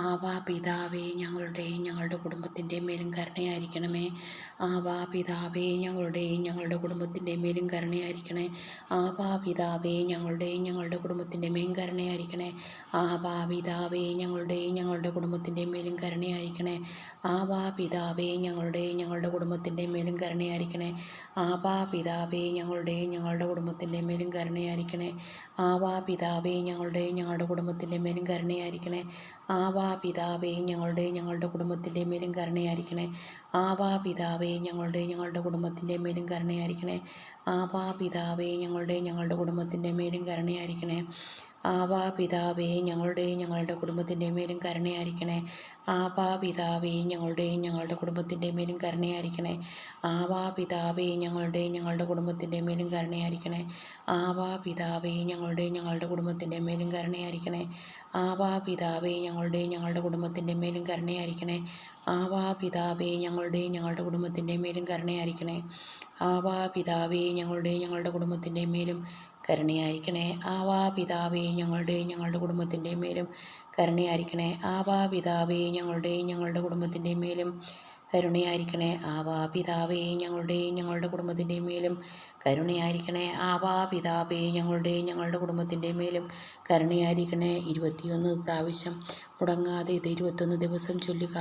ആവാ പിതാവേ, ഞങ്ങളുടെയും ഞങ്ങളുടെ കുടുംബത്തിൻ്റെ മേലും കരുണയായിരിക്കണമേ. ആവാ പിതാവേ, ഞങ്ങളുടെയും ഞങ്ങളുടെ കുടുംബത്തിൻ്റെ മേലും കരുണയായിരിക്കണേ. ആവാ പിതാവേ, ഞങ്ങളുടെയും ഞങ്ങളുടെ കുടുംബത്തിൻ്റെ മേലും കരുണയായിരിക്കണേ. ആവാ പിതാവേ, ഞങ്ങളുടെയും ഞങ്ങളുടെ കുടുംബത്തിൻ്റെ മേലും കരുണയായിരിക്കണേ. ആവാ പിതാവേ, ഞങ്ങളുടെയും ഞങ്ങളുടെ കുടുംബത്തിൻ്റെ മേലും കരുണയായിരിക്കണേ. ആവാ പിതാവേ, ഞങ്ങളുടെയും ഞങ്ങളുടെ കുടുംബത്തിൻ്റെ മേലും കരുണയായിരിക്കണേ. ആവാ പിതാവേ, ഞങ്ങളുടെയും ഞങ്ങളുടെ കുടുംബത്തിൻ്റെ മേലും കരുണയായിരിക്കണേ. ആവാ പിതാവേ, ഞങ്ങളുടെയും ഞങ്ങളുടെ കുടുംബത്തിൻ്റെ മേലും കരുണയായിരിക്കണേ. ആവാ പിതാവേ, ഞങ്ങളുടെയും ഞങ്ങളുടെ കുടുംബത്തിൻ്റെ മേലും കരുണയായിരിക്കണേ. ആവാ പിതാവേ, ഞങ്ങളുടെയും ഞങ്ങളുടെ കുടുംബത്തിൻ്റെ മേലും കരുണയായിരിക്കണേ. ആവാ പിതാവേ, ഞങ്ങളുടെയും ഞങ്ങളുടെ കുടുംബത്തിൻ്റെ മേലും കരുണയായിരിക്കണേ. ആവാ പിതാവേ, ഞങ്ങളുടെയും ഞങ്ങളുടെ കുടുംബത്തിൻ്റെ മേലും കരുണയായിരിക്കണേ. ആവാ പിതാവേ, ഞങ്ങളുടെയും ഞങ്ങളുടെ കുടുംബത്തിൻ്റെ മേലും കരുണയായിരിക്കണേ. ആവാ പിതാവേ, ഞങ്ങളുടെയും ഞങ്ങളുടെ കുടുംബത്തിൻ്റെ മേലും കരുണയായിരിക്കണേ. ആവാ പിതാവേ, ഞങ്ങളുടെയും ഞങ്ങളുടെ കുടുംബത്തിൻ്റെ മേലും കരുണയായിരിക്കണേ. ആവാ പിതാവേ, ഞങ്ങളുടെയും ഞങ്ങളുടെ കുടുംബത്തിൻ്റെ മേലും കരുണയായിരിക്കണേ. ആവാ പിതാവേ, ഞങ്ങളുടെയും ഞങ്ങളുടെ കുടുംബത്തിൻ്റെ മേലും കരുണയായിരിക്കണേ. ആവാ പിതാവേ, ഞങ്ങളുടെയും ഞങ്ങളുടെ കുടുംബത്തിൻ്റെ മേലും കരുണയായിരിക്കണേ. ആവാ പിതാവേ, ഞങ്ങളുടെയും ഞങ്ങളുടെ കുടുംബത്തിൻ്റെ മേലും കരുണയായിരിക്കണേ. ആവാ പിതാവേ, ഞങ്ങളുടെയും ഞങ്ങളുടെ കുടുംബത്തിൻ്റെ മേലും കരുണയായിരിക്കണേ. ആവാ പിതാവേ, ഞങ്ങളുടെയും ഞങ്ങളുടെ കുടുംബത്തിൻ്റെ മേലും കരുണയായിരിക്കണേ. 21 പ്രാവശ്യം മുടങ്ങാതെ ഇത് 21 ദിവസം ചൊല്ലുക.